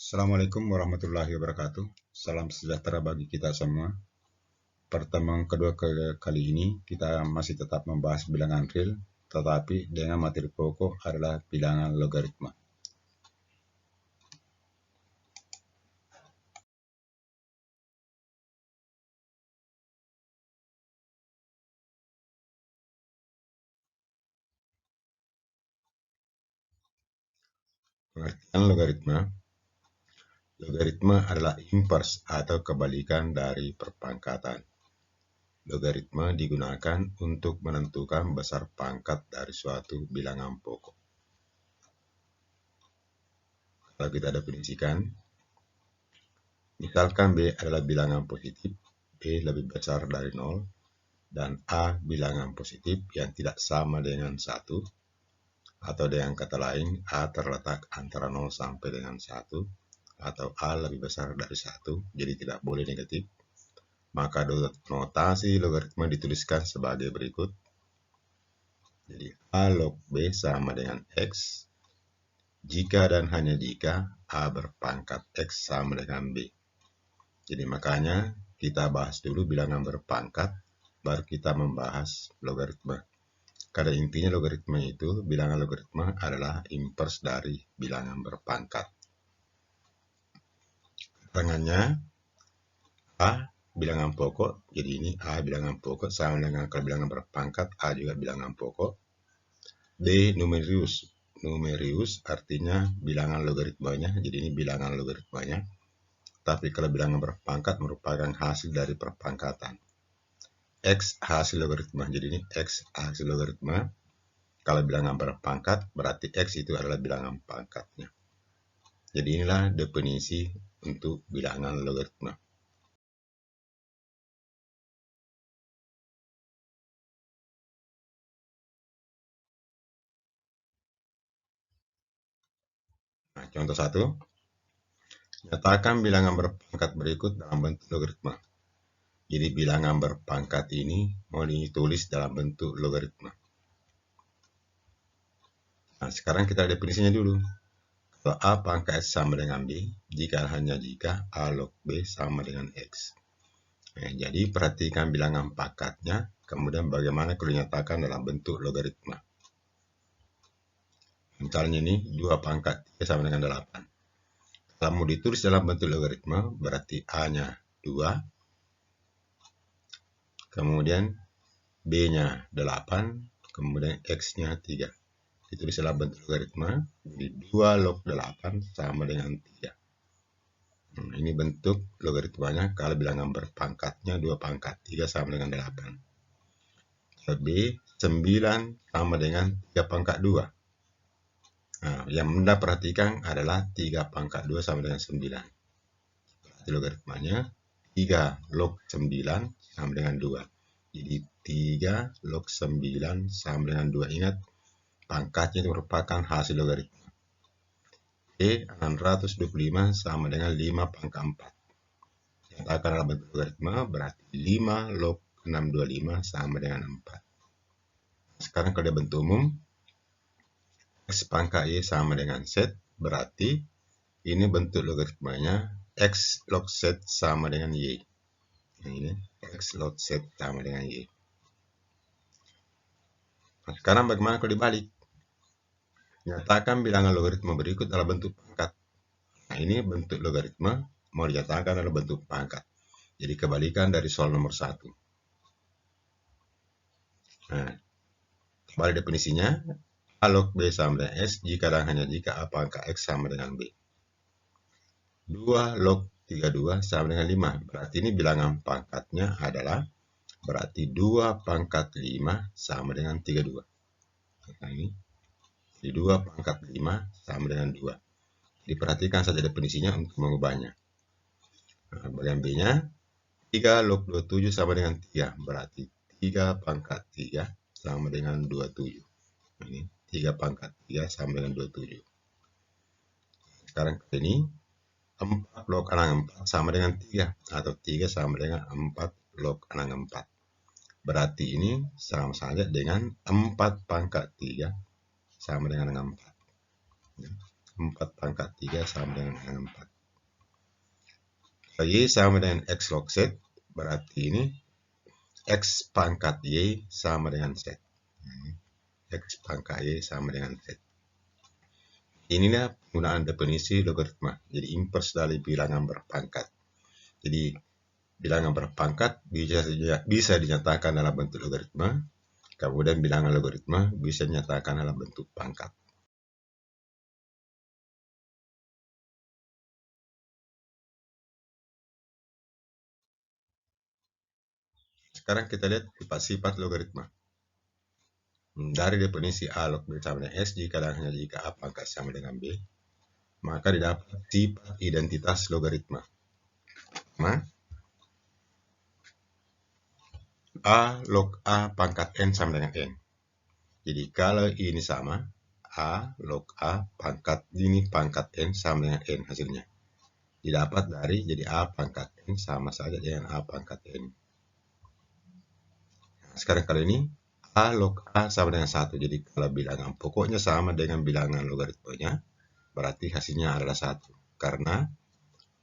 Assalamualaikum warahmatullahi wabarakatuh. Salam sejahtera bagi kita semua. Pertemuan kedua kali ini kita masih tetap membahas bilangan real, tetapi dengan materi pokok adalah bilangan logaritma. Pengertian logaritma. Logaritma adalah inverse atau kebalikan dari perpangkatan. Logaritma digunakan untuk menentukan besar pangkat dari suatu bilangan pokok. Kalau kita definisikan, misalkan B adalah bilangan positif, B lebih besar dari 0, dan A bilangan positif yang tidak sama dengan 1, atau dengan kata lain, A terletak antara 0 sampai dengan 1, atau A lebih besar dari 1, jadi tidak boleh negatif. Maka notasi logaritma dituliskan sebagai berikut. Jadi A log B sama dengan X, jika dan hanya jika A berpangkat X sama dengan B. Jadi makanya kita bahas dulu bilangan berpangkat, baru kita membahas logaritma. Karena intinya logaritma itu, bilangan logaritma adalah inverse dari bilangan berpangkat. Keterangannya, A bilangan pokok, jadi ini A bilangan pokok sama dengan kalau bilangan berpangkat, A juga bilangan pokok. B numerius, numerius artinya bilangan logaritmanya, jadi ini bilangan logaritmanya. Tapi kalau bilangan berpangkat merupakan hasil dari perpangkatan. X hasil logaritma, jadi ini X hasil logaritma. Kalau bilangan berpangkat, berarti X itu adalah bilangan pangkatnya. Jadi inilah definisi untuk bilangan logaritma. Nah, contoh 1. Nyatakan bilangan berpangkat berikut dalam bentuk logaritma. Jadi bilangan berpangkat ini mau ditulis dalam bentuk logaritma. Nah, sekarang kita definisinya dulu. Kalau A pangkat X sama dengan B, jika hanya jika A log B sama dengan X. Nah, jadi perhatikan bilangan pangkatnya, kemudian bagaimana kalau dinyatakan dalam bentuk logaritma. Misalnya ini 2 pangkat 3 sama dengan 8. Kalau mau ditulis dalam bentuk logaritma, berarti A-nya 2, kemudian B-nya 8, kemudian X-nya 3. Ditulis dalam bentuk logaritma, jadi 2 log 8 sama dengan 3. Nah, ini bentuk logaritmanya kalau bilangan berpangkatnya 2 pangkat, 3 sama dengan 8. Kalau B, 9 sama dengan 3 pangkat 2. Nah, yang Anda perhatikan adalah 3 pangkat 2 sama dengan 9. Berarti logaritmanya 3 log 9 sama dengan 2. Jadi 3 log 9 sama dengan 2. Ingat, pangkatnya itu merupakan hasil logaritma. E 625 sama dengan 5 pangkat 4. Nyatakan dalam bentuk logaritma berarti 5 log 625 sama dengan 4. Sekarang kalau dia bentuk umum, X pangkat Y sama dengan Z, berarti ini bentuk logaritmanya X log Z sama dengan Y. Nah, ini X log Z sama dengan Y. Nah, sekarang bagaimana kalau dibalik? Nyatakan bilangan logaritma berikut dalam bentuk pangkat. Nah, ini bentuk logaritma mau dinyatakan dalam bentuk pangkat. Jadi kebalikan dari soal nomor 1. Nah, kembali definisinya, A log B sama dengan S jika dan hanya jika A pangkat X sama dengan B. 2 log 32 sama dengan 5. Berarti ini bilangan pangkatnya adalah berarti 2 pangkat 5 sama dengan 32. Nah, ini. Jadi 2 pangkat 5 sama dengan 2. Diperhatikan saja definisinya untuk mengubahnya. Nah, bagian B-nya 3 log 27 sama dengan 3. Berarti 3 pangkat 3 sama dengan 27. Nah, ini 3 pangkat 3 sama dengan 27. Sekarang ke ini 4 log 6 4 sama dengan 3. Atau 3 sama dengan 4 log 6 4. Berarti ini sama saja dengan 4 pangkat 3 sama dengan 4. 4 pangkat 3 sama dengan 4. Kalau Y sama dengan X log Z, berarti ini X pangkat Y sama dengan Z. X pangkat Y sama dengan Z. Inilah penggunaan definisi logaritma. Jadi inverse dari bilangan berpangkat. Jadi bilangan berpangkat bisa dinyatakan dalam bentuk logaritma. Kemudian bilangan logaritma bisa dinyatakan dalam bentuk pangkat. Sekarang kita lihat sifat-sifat logaritma. Dari definisi A log B sama dengan S, jika dan hanya jika A pangkat sama dengan B, maka didapat sifat identitas logaritma. A log A pangkat N sama dengan N. Jadi kalau ini sama, A log A pangkat ini pangkat N sama dengan N hasilnya. Didapat dari jadi A pangkat N sama saja dengan A pangkat N. Nah, sekarang kali ini A log A sama dengan 1. Jadi kalau bilangan pokoknya sama dengan bilangan logaritmanya, berarti hasilnya adalah 1. Karena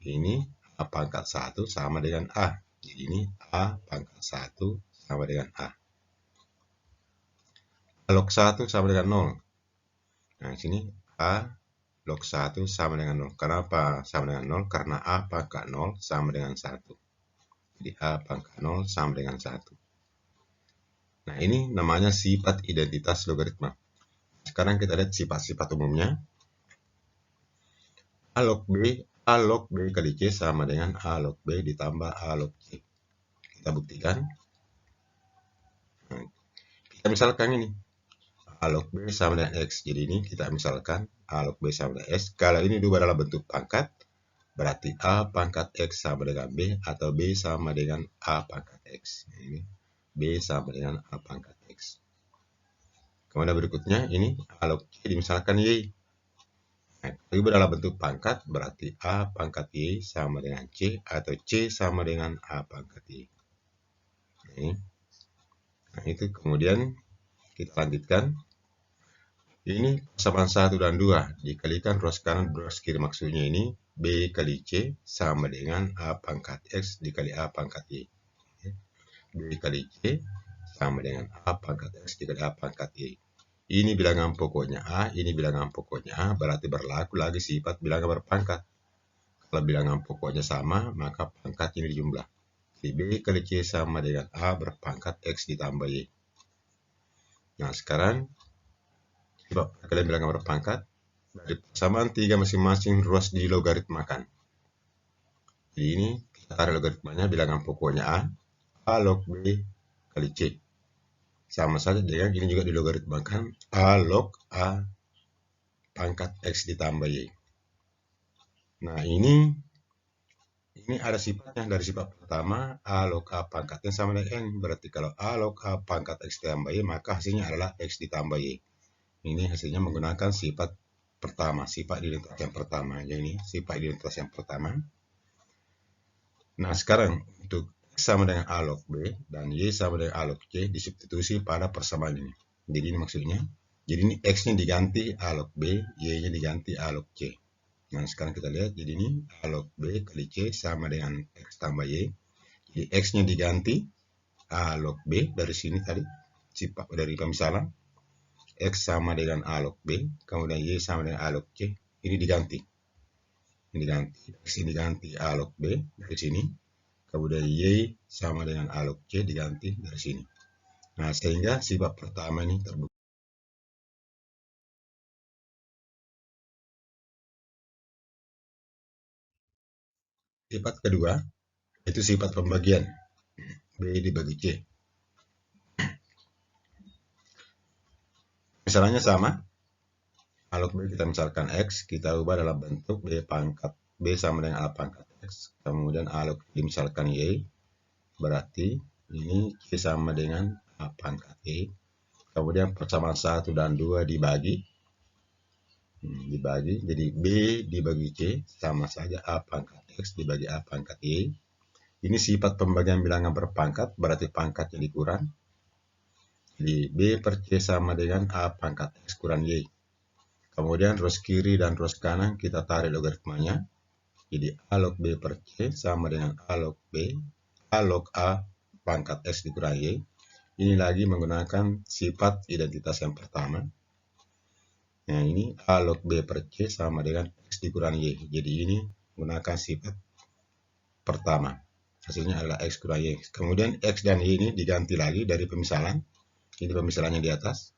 ini A pangkat 1 sama dengan A. Jadi ini A pangkat 1 sama dengan A. A log 1 sama dengan 0. Nah, sini A log 1 sama dengan 0. Kenapa sama dengan 0? Karena A pangkat 0 sama dengan 1. Jadi A pangkat 0 sama dengan 1. Nah, ini namanya sifat identitas logaritma. Sekarang kita lihat sifat-sifat umumnya. A log B kali C sama dengan A log B ditambah A log C. Kita buktikan. Nah, kita misalkan ini. A log B sama dengan X. Jadi ini kita misalkan A log B sama dengan X. Kalau ini diubah dalam bentuk pangkat, berarti A pangkat X sama dengan B atau B sama dengan A pangkat X. Nah, ini B sama dengan A pangkat X. Kemudian berikutnya ini A log C dimisalkan Y. Nah, diubah dalam bentuk pangkat, berarti A pangkat Y sama dengan C atau C sama dengan A pangkat Y. Nah, itu kemudian kita lanjutkan. Ini persamaan 1 dan 2 dikalikan ruas kanan ruas kiri, maksudnya ini B kali C sama dengan A pangkat X dikali A pangkat Y. B kali C sama dengan A pangkat X dikali A pangkat Y. Ini bilangan pokoknya A, ini bilangan pokoknya A, berarti berlaku lagi sifat bilangan berpangkat. Kalau bilangan pokoknya sama, maka pangkat ini dijumlah. Jadi B kali C sama dengan A berpangkat X ditambah Y. Nah, sekarang coba kalian bilangan berpangkat. Dari persamaan 3 masing-masing ruas dilogaritmakan. Jadi ini kita tarik logaritmanya bilangan pokoknya A log B kali C. Sama saja dengan ini juga dilogaritmakan A log A pangkat X ditambah Y. Nah, ini ada sifatnya. Dari sifat pertama A log A pangkatnya sama dengan N. Berarti kalau A log A pangkat X ditambah Y, maka hasilnya adalah X ditambah Y. Ini hasilnya menggunakan sifat pertama, sifat identitas yang pertama. Jadi ini sifat identitas yang pertama. Nah, sekarang untuk X sama dengan A log B dan Y sama dengan A log C disubstitusi pada persamaan ini. Jadi ini maksudnya, jadi ini X-nya diganti A log B, Y-nya diganti A log C. Nah, sekarang kita lihat, jadi ini A log B kali C sama dengan X tambah Y. Jadi X-nya diganti A log B dari sini tadi, sifat dari pemisalan. X sama dengan A log B, kemudian Y sama dengan A log C, ini diganti. Ini diganti, X ini diganti A log B dari sini, kemudian Y sama dengan A log C diganti dari sini. Nah, sehingga sifat pertama ini terbukti. Sifat kedua, itu sifat pembagian. B dibagi C. Misalnya sama, A log B kita misalkan X, kita ubah dalam bentuk B pangkat B sama dengan A pangkat X. Kemudian A log misalkan Y, berarti ini C sama dengan A pangkat Y. Kemudian persamaan 1 dan 2 dibagi. Jadi B dibagi C sama saja A pangkat X dibagi A pangkat Y. Ini sifat pembagian bilangan berpangkat, berarti pangkatnya dikurang. Jadi B per C sama dengan A pangkat X kurang Y. Kemudian ruas kiri dan ruas kanan kita tarik logaritmanya. Jadi A log B per C sama dengan A log B, A log A pangkat X dikurang Y. Ini lagi menggunakan sifat identitas yang pertama. Nah, ini A log B per C sama dengan X dikurang Y. Jadi ini menggunakan sifat pertama. Hasilnya adalah X kurang Y. Kemudian X dan Y ini diganti lagi dari pemisalan. Ini pemisalannya di atas.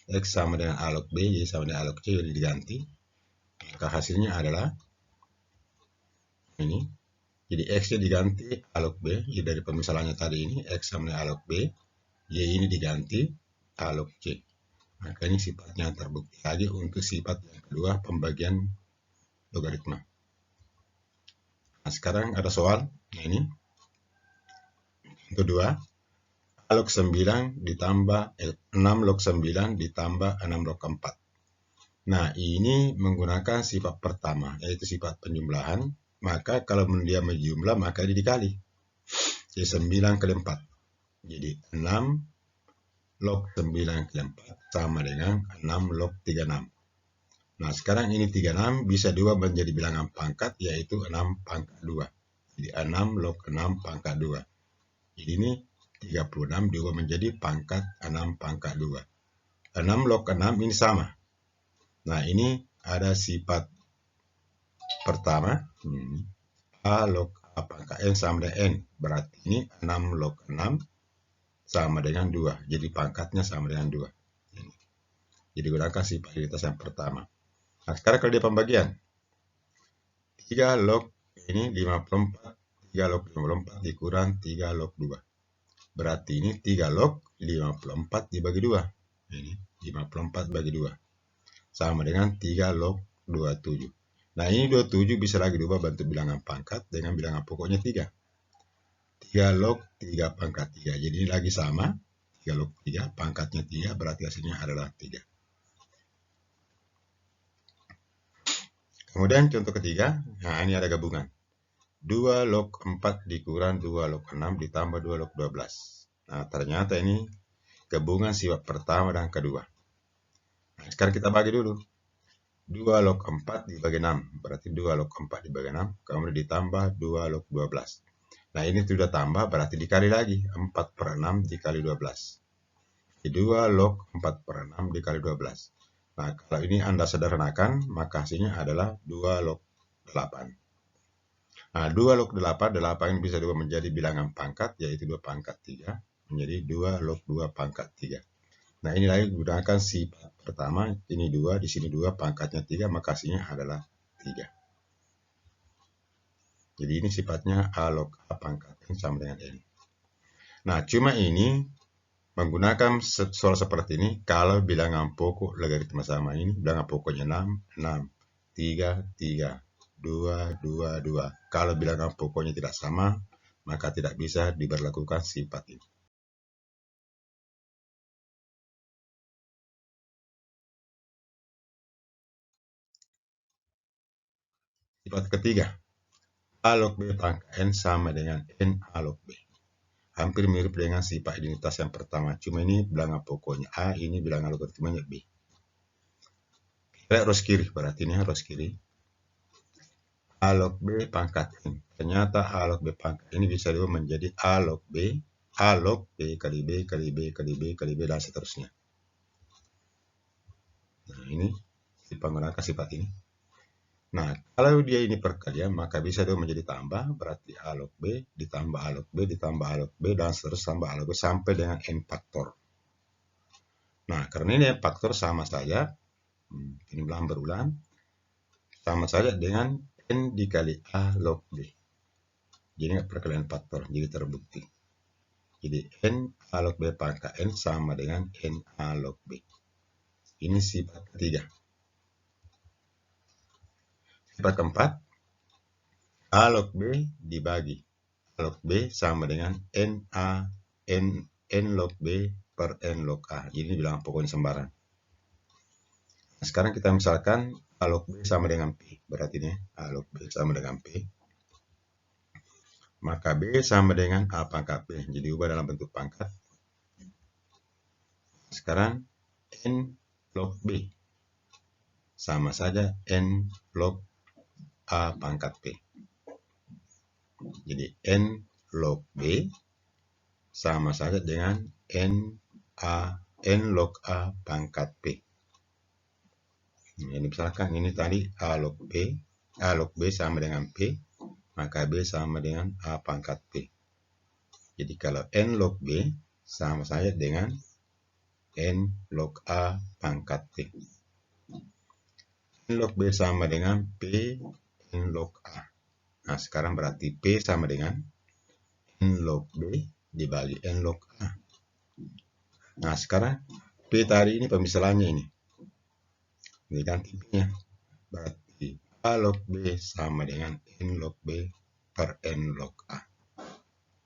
X sama dengan A log B, Y sama dengan A log C, jadi diganti. Maka hasilnya adalah ini. Jadi X-nya diganti A log B, Y dari pemisalannya tadi ini, X sama dengan A log B, Y ini diganti A log C. Maka ini sifatnya terbukti lagi untuk sifat yang kedua, pembagian logaritma. Nah, sekarang ada soal. Nah, ini. Kedua, A log 9 ditambah 6 log 9 ditambah 6 log 4. Nah, ini menggunakan sifat pertama, yaitu sifat penjumlahan. Maka kalau dia menjumlah, maka ini dikali. Jadi 9 kali 4. Jadi 6 log 9 kali 4 sama dengan 6 log 36. Nah, sekarang ini 36 bisa diubah menjadi bilangan pangkat, yaitu 6 pangkat 2. Jadi 6 log 6 pangkat 2. Jadi ini 36 diubah menjadi pangkat 6 pangkat 2. 6 log 6 ini sama. Nah, ini ada sifat pertama. A log A pangkat N sama dengan N. Berarti ini 6 log 6 sama dengan 2. Jadi pangkatnya sama dengan 2. Ini. Jadi gunakan sifat identitas yang pertama. Nah, sekarang kalau dia pembagian. 3 log ini 54. 3 log 54 dikurang 3 log 2. Berarti ini 3 log 54 dibagi 2. Ini 54 bagi 2. Sama dengan 3 log 27. Nah, ini 27 bisa lagi diubah bentuk bilangan pangkat dengan bilangan pokoknya 3. 3 log 3 pangkat 3. Jadi ini lagi sama. 3 log 3 pangkatnya 3 berarti hasilnya adalah 3. Kemudian contoh ketiga. Nah, ini ada gabungan. 2 log 4 dikurang 2 log 6 ditambah 2 log 12. Nah, ternyata ini gabungan sifat pertama dan kedua. Nah, sekarang kita bagi dulu. 2 log 4 dibagi 6. Berarti 2 log 4 dibagi 6. Kemudian ditambah 2 log 12. Nah, ini sudah tambah berarti dikali lagi. 4 per 6 dikali 12. Jadi 2 log 4 per 6 dikali 12. Nah, kalau ini Anda sederhanakan, maka hasilnya adalah 2 log 8. Nah, 2 log 8, 8 ini bisa diubah menjadi bilangan pangkat, yaitu 2 pangkat 3, menjadi 2 log 2 pangkat 3. Nah, ini lagi gunakan sifat pertama, ini 2, di sini 2, pangkatnya 3, maka hasilnya adalah 3. Jadi ini sifatnya A log A pangkat N sama dengan N. Nah, cuma ini menggunakan soal seperti ini, kalau bilangan pokok logaritma sama ini, bilangan pokoknya 6, 6, 3, 3. 2, 2, 2. Kalau bilangan pokoknya tidak sama, maka tidak bisa diberlakukan sifat ini. Sifat ketiga, A log B pangkat N sama dengan N A log B. Hampir mirip dengan sifat identitas yang pertama, cuma ini bilangan pokoknya A, ini bilangan logaritmanya B. Kita lihat ruas kiri, berarti ini ruas kiri. A log B pangkat N. Ternyata A log B pangkat ini bisa diubah menjadi A log B, A log B kali B kali B kali B kali B dan seterusnya. Nah, ini menggunakan sifat ini. Nah, kalau dia ini perkalian, maka bisa diubah menjadi tambah, berarti A log B ditambah A log B ditambah A log B dan seterusnya tambah A log B sampai dengan N faktor. Nah, karena ini faktor sama saja, ini berulang, sama saja dengan N dikali A log B. Jadi perkalian faktor, jadi terbukti. Jadi N A log B pangkat N sama dengan N A log B. Ini sifat ketiga. Sifat keempat, A log B dibagi A log B sama dengan N log B per N log A. Jadi bilangan pokoknya sembarang. Nah, sekarang kita misalkan A log B sama dengan P. Berarti ini A log B sama dengan P. Maka B sama dengan A pangkat P. Jadi ubah dalam bentuk pangkat. Sekarang N log B. sama saja N log A pangkat P. Jadi N log B sama saja dengan N log A pangkat P. Ini misalkan ini tadi A log B sama dengan P, maka B sama dengan A pangkat P. Jadi kalau N log B sama saja dengan N log A pangkat P. N log B sama dengan P N log A. Nah, sekarang berarti P sama dengan N log B dibagi N log A. Nah, sekarang P tadi ini pemisahannya ini. Ini ganti P-nya. Berarti A log B sama dengan N log B per N log A.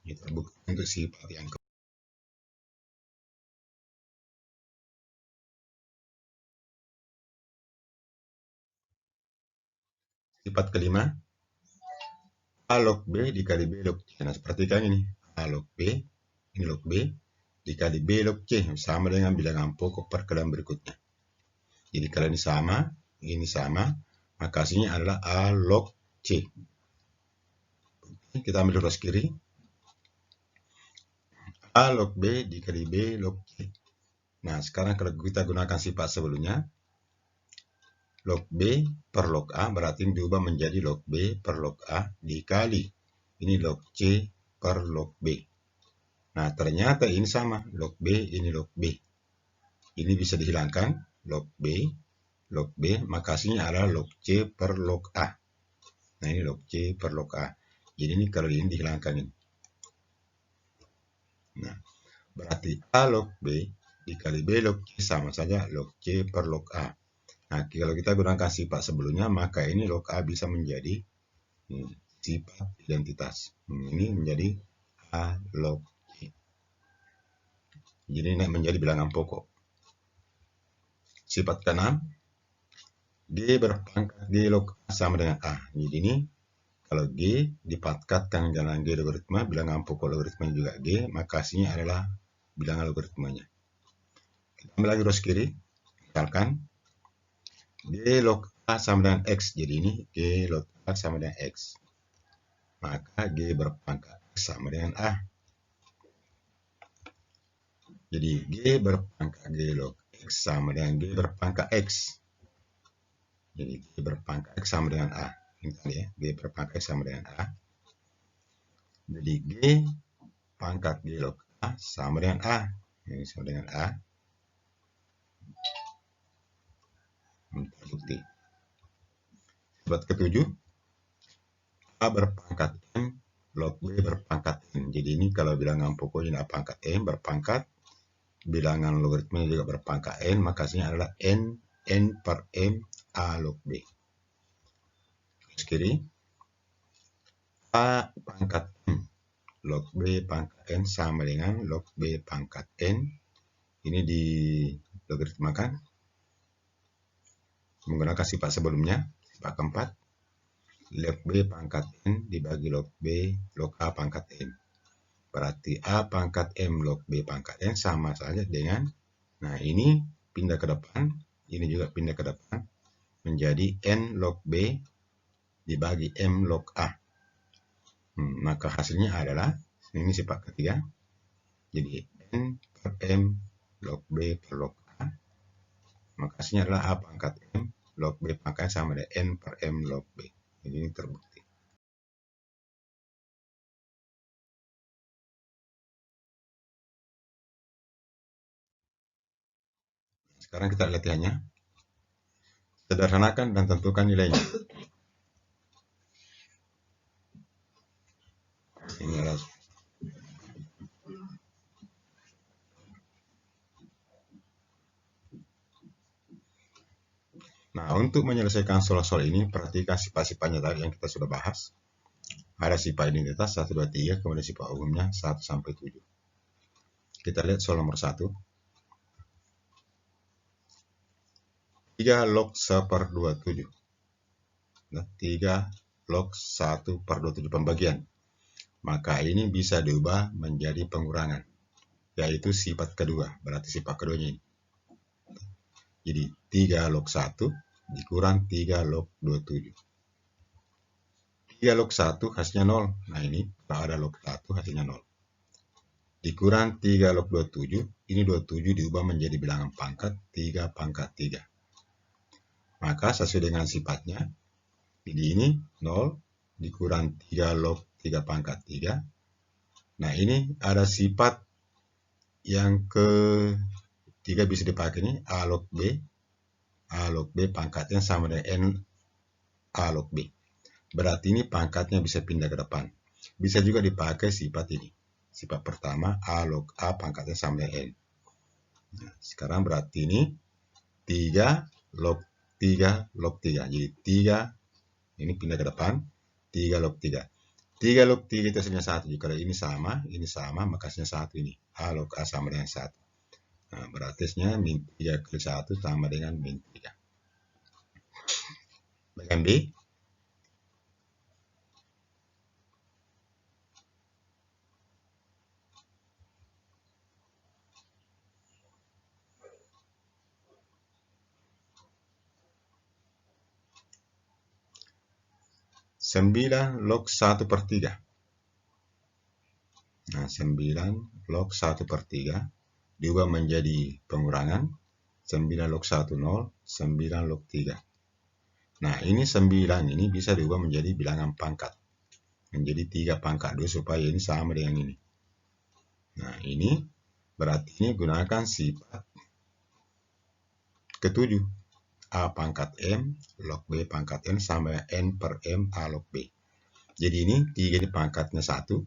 Ini terbukti untuk sifat yang sifat kelima, A log B dikali B log C. Nah, perhatikan ini. A log B, ini log B, dikali B log C. Sama dengan bilangan pokok perkalian berikutnya. Jadi kalau ini sama, maka hasilnya adalah A log C. Kita ambil ruas kiri. A log B dikali B log C. Nah, sekarang kalau kita gunakan sifat sebelumnya, log B per log A berarti diubah menjadi log B per log A dikali ini log C per log B. Nah, ternyata ini sama, log B, ini log B. Ini bisa dihilangkan, log B, maka hasilnya adalah log C per log A. Nah, ini log C per log A. Jadi ini kalau ini dihilangkan ini. Nah, berarti A log B dikali B log C sama saja log C per log A. Nah, kalau kita gunakan sifat sebelumnya, maka ini log A bisa menjadi sifat identitas. Ini menjadi A log C. Jadi ini menjadi bilangan pokok. Sifat ke-6, G berpangkat G log A sama dengan A. Jadi ini kalau G dipangkatkan dengan G logaritma, bilangan pokok logaritma juga G, maka hasilnya adalah bilangan logaritmanya. Kita ambil lagi ruas kiri, misalkan G log A sama dengan X. Jadi ini G log A sama dengan X. Maka G berpangkat X sama dengan A. Jadi G berpangkat G log X sama dengan G berpangkat X. Jadi G berpangkat X sama dengan A. Ini tadi ya, G berpangkat X sama dengan A. Jadi G pangkat G log A sama dengan A. Ini sama dengan A. Terbukti. Sifat ke-7, A berpangkat M log B berpangkat N. Jadi ini kalau bilangan pokoknya pangkat M berpangkat, bilangan logaritma juga berpangkat N, maka hasilnya adalah N per M A log B. Terus kiri, A pangkat M log B pangkat N sama dengan log B pangkat N. Ini di logaritmakan menggunakan sifat sebelumnya, sifat keempat, log B pangkat N dibagi log B log A pangkat N. Berarti A pangkat M log B pangkat N sama saja dengan, nah ini pindah ke depan, ini juga pindah ke depan, menjadi N log B dibagi M log A. Maka hasilnya adalah, ini sifat ketiga, jadi N per M log B per log A. Maka hasilnya adalah A pangkat M log B pangkat sama dengan N per M log B. Jadi ini terbukti. Sekarang kita latihannya. Sederhanakan dan tentukan nilainya. Ini adalah Nah, untuk menyelesaikan soal-soal ini, perhatikan sifat-sifatnya tadi yang kita sudah bahas. Ada sifat identitas 1, 2, 3, kemudian sifat umumnya 1 sampai 7. Kita lihat soal nomor 1. 3 log 1 per 27. Nah, 3 log 1 per 27 pembagian. Maka ini bisa diubah menjadi pengurangan, yaitu sifat kedua. Berarti sifat keduanya ini. Jadi 3 log 1 dikurang 3 log 27. 3 log 1 hasilnya 0. Nah ini kalau ada log 1 hasilnya 0. Dikurang 3 log 27, ini 27 diubah menjadi bilangan pangkat 3 pangkat 3. Maka sesuai dengan sifatnya, jadi ini 0 dikurang 3 log 3 pangkat 3. Nah ini ada sifat yang ketiga bisa dipakai ini A log B. A log B pangkatnya sama dengan N A log B. Berarti ini pangkatnya bisa pindah ke depan. Bisa juga dipakai sifat ini. Sifat pertama A log A pangkatnya sama dengan N. Nah, sekarang berarti ini 3 log 3 log 3. Jadi 3 ini pindah ke depan. 3 log 3. 3 log 3 itu hasilnya 1. Jadi kalau ini sama, maka hasilnya 1 ini. A log A sama dengan 1. Nah, berarti hasilnya min 3 kali 1 sama dengan min 3. Bagian B. Sembilan log 1 per 3. Nah, 9 log 1 per 3 diubah menjadi pengurangan. 9 log 1, 0. 9 log 3. Nah, ini 9 ini bisa diubah menjadi bilangan pangkat. Menjadi 3 pangkat 2 supaya ini sama dengan ini. Nah, ini berarti ini gunakan sifat ke-7. A pangkat M log B pangkat N sama N per M A log B. Jadi ini 3 ini pangkatnya 1.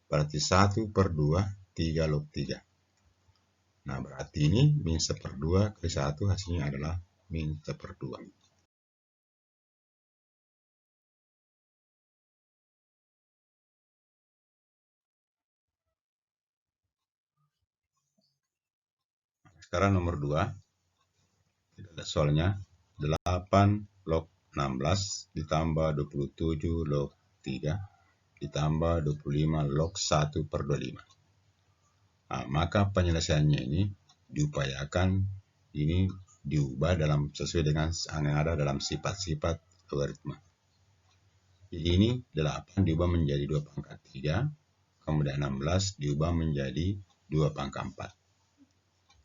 Berarti 1 per 2, 3 log 3. Nah, berarti ini min 1/2 kali 1 hasilnya adalah min 1/2. Sekarang nomor 2. Kita lihat soalnya. 8 log 16 ditambah 27 log 3 ditambah 25 log 1 per 25. Nah, maka penyelesaiannya ini diupayakan ini diubah dalam sesuai dengan yang ada dalam sifat-sifat logaritma. Jadi ini 8 diubah menjadi 2 pangkat 3, kemudian 16 diubah menjadi 2 pangkat 4.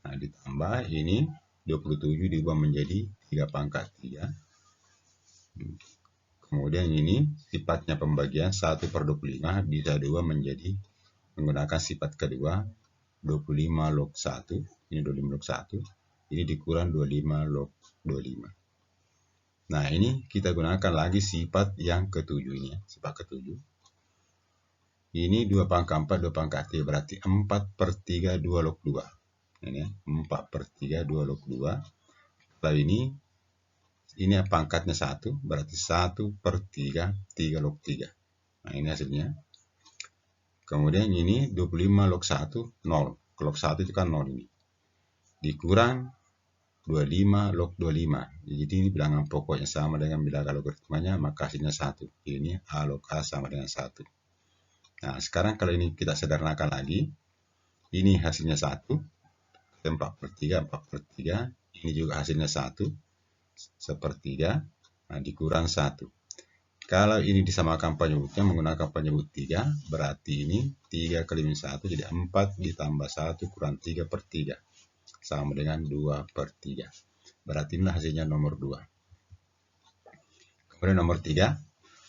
Nah, ditambah ini 27 diubah menjadi 3 pangkat 3. Kemudian ini sifatnya pembagian 1 per 25 bisa diubah menjadi menggunakan sifat kedua 25 log 1. Ini 25 log 1. Ini dikurang 25 log 25. Nah, ini kita gunakan lagi sifat yang ke-7 ini ya. Sifat ke-7. Ini 2 pangkat 4, 2 pangkat 3. Berarti 4 per 3, 2 log 2. Ini 4 per 3, 2 log 2. Lalu ini pangkatnya 1. Berarti 1 per 3, 3 log 3. Nah, ini hasilnya. Kemudian ini 25 log 1, 0. Log 1 itu kan 0 ini. Dikurang 25 log 25. Jadi ini bilangan pokoknya sama dengan bilangan logaritmanya, maka hasilnya 1. Ini A log A sama dengan 1. Nah, sekarang kalau ini kita sederhanakan lagi. Ini hasilnya 1. 4 per 3, 4 per 3. Ini juga hasilnya 1. 1/3. Nah, dikurang 1. Kalau ini disamakan penyebutnya menggunakan penyebut 3, berarti ini 3 kali min 1, jadi 4 ditambah 1 kurang 3 per 3. Sama dengan 2 per 3. Berarti inilah hasilnya nomor 2. Kemudian nomor 3,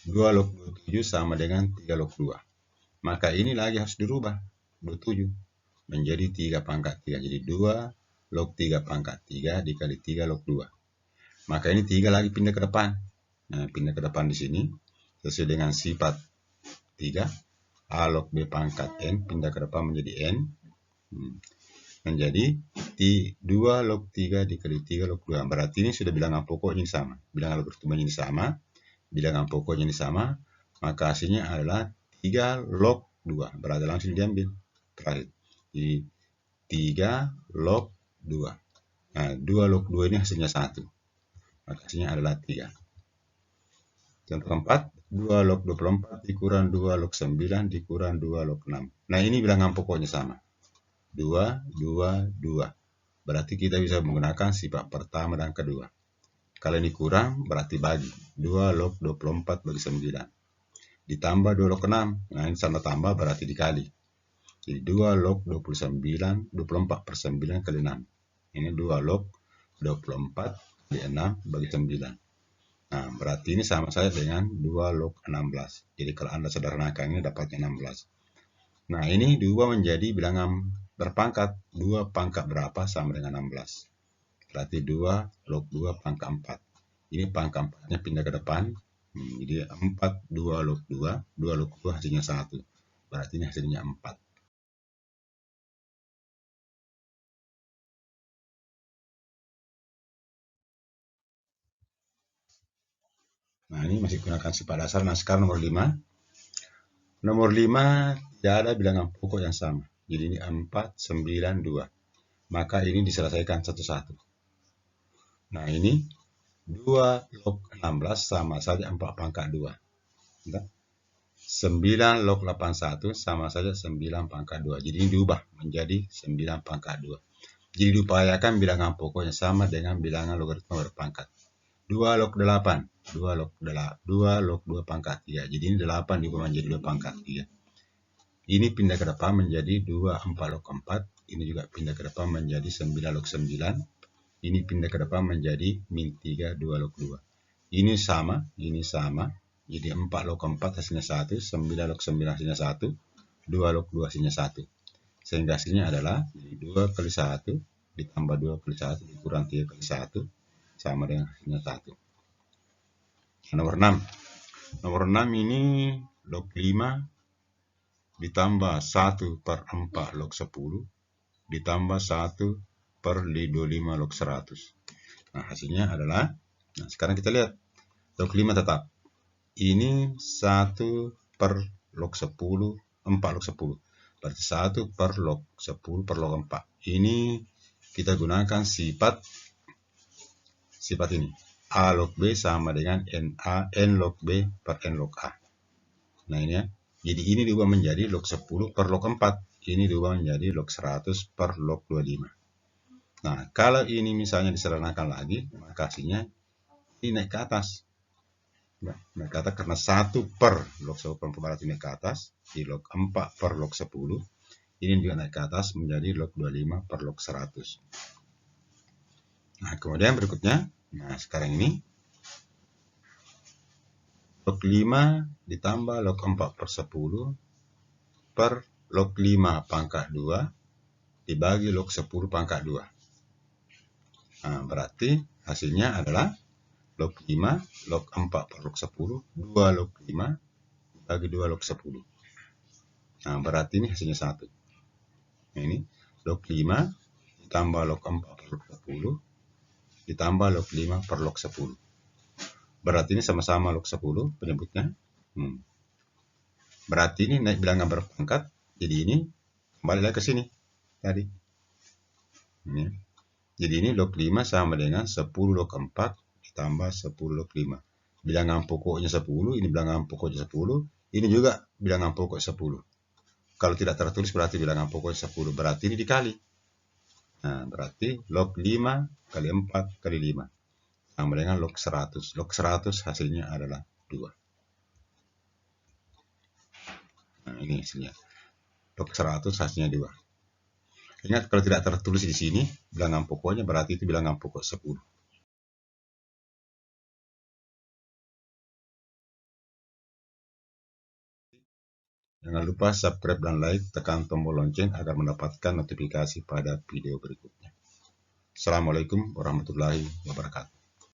2 log 27 sama dengan 3 log 2. Maka ini lagi harus dirubah, 27 menjadi 3 pangkat 3. Jadi 2 log 3 pangkat 3 dikali 3 log 2. Maka ini 3 lagi pindah ke depan. Nah, pindah ke depan di sini sesuai dengan sifat 3. A log B pangkat N pindah ke depan menjadi N. Menjadi 2 log 3 dikali 3 log 2. Berarti ini sudah bilangan pokoknya sama. Bilangan logaritmanya ini sama. Bilangan pokoknya ini sama. Maka hasilnya adalah 3 log 2. Berarti langsung diambil. Terakhir. Jadi 3 log 2. Nah, 2 log 2 ini hasilnya 1. Maka hasilnya adalah 3. Contoh keempat, 2 log 24 dikurang 2 log 9 dikurang 2 log 6. Nah, ini bilangan pokoknya sama. 2, 2, 2. Berarti kita bisa menggunakan sifat pertama dan kedua. Kalau ini kurang, berarti bagi. 2 log 24 bagi 9. Ditambah 2 log 6. Nah, ini sama tambah berarti dikali. Jadi 2 log 24 per 9 kali 6. Ini 2 log 24 kali 6 bagi 9. Nah, berarti ini sama saja dengan 2 log 16. Jadi kalau Anda sederhanakan ini dapatnya 16. Nah, ini diubah menjadi bilangan berpangkat. 2 pangkat berapa sama dengan 16. Berarti 2 log 2 pangkat 4. Ini pangkat 4-nya pindah ke depan. Jadi 4, 2 log 2. 2 log 2 hasilnya 1. Berarti ini hasilnya 4. Nah, ini masih gunakan sifat dasar. Nah, sekarang nomor 5. Nomor 5 tidak ada bilangan pokok yang sama. Jadi ini 4, 9, 2. Maka ini diselesaikan satu-satu. Nah, ini 2 log 16 sama saja 4 pangkat 2. 9 log 81 sama saja 9 pangkat 2. Jadi ini diubah menjadi 9 pangkat 2. Jadi diupayakan bilangan pokoknya sama dengan bilangan logaritma berpangkat. 2 log 8. 2 log 2 pangkat 3. Jadi ini 8 diubah menjadi 2 pangkat 3. Ini pindah ke depan menjadi 2 4 log 4. Ini juga pindah ke depan menjadi 9 log 9. Ini pindah ke depan menjadi min 3 2 log 2. Ini sama, ini sama. Jadi 4 log 4 hasilnya 1, 9 log 9 hasilnya 1, 2 log 2 hasilnya 1. Sehingga hasilnya adalah 2 kali 1 ditambah 2 kali 1 dikurang 3 kali 1 sama dengan hasilnya 1. Nomor 6. Nomor 6 ini log 5 ditambah 1 per 4 log 10 ditambah 1 per 25 log 100. Nah, hasilnya adalah, nah sekarang kita lihat, log 5 tetap. Ini 1 per log 10, 4 log 10. Berarti 1 per log 10 per log 4. Ini kita gunakan sifat ini. A log B sama dengan N log B per N log A. Nah, ini ya. Jadi ini diubah menjadi log 10 per log 4. Ini diubah menjadi log 100 per log 25. Nah, kalau ini misalnya disederhanakan lagi, maka hasilnya ini naik ke atas. Naik ke atas karena 1 per log 10 per 4 naik ke atas. Di log 4 per log 10. Ini juga naik ke atas menjadi log 25 per log 100. Nah, kemudian berikutnya. Nah, sekarang ini. Log 5 ditambah log 4 per 10 per log 5 pangkat 2 dibagi log 10 pangkat 2. Nah, berarti hasilnya adalah log 5, log 4 per log 10, 2 log 5 dibagi 2 log 10. Nah, berarti ini hasilnya 1. Nah, ini log 5 ditambah log 4 per log 10 ditambah log 5 per log 10. Berarti ini sama-sama log 10 penyebutnya. Berarti ini naik bilangan berpangkat. Jadi ini kembali lagi ke sini tadi. Ini. Jadi ini log 5 sama dengan 10 log 4 ditambah 10 log 5. Bilangan pokoknya 10, ini bilangan pokoknya 10, ini juga bilangan pokok 10. Kalau tidak tertulis berarti bilangan pokoknya 10, berarti ini dikali. Nah, berarti log 5 kali 4 kali 5 sama dengan log 100. Log 100 hasilnya adalah 2. Nah, ini hasilnya. Log 100 hasilnya 2. Ingat, kalau tidak tertulis di sini bilangan pokoknya berarti itu bilangan pokok 10. Jangan lupa subscribe dan like, tekan tombol lonceng agar mendapatkan notifikasi pada video berikutnya. Assalamualaikum warahmatullahi wabarakatuh.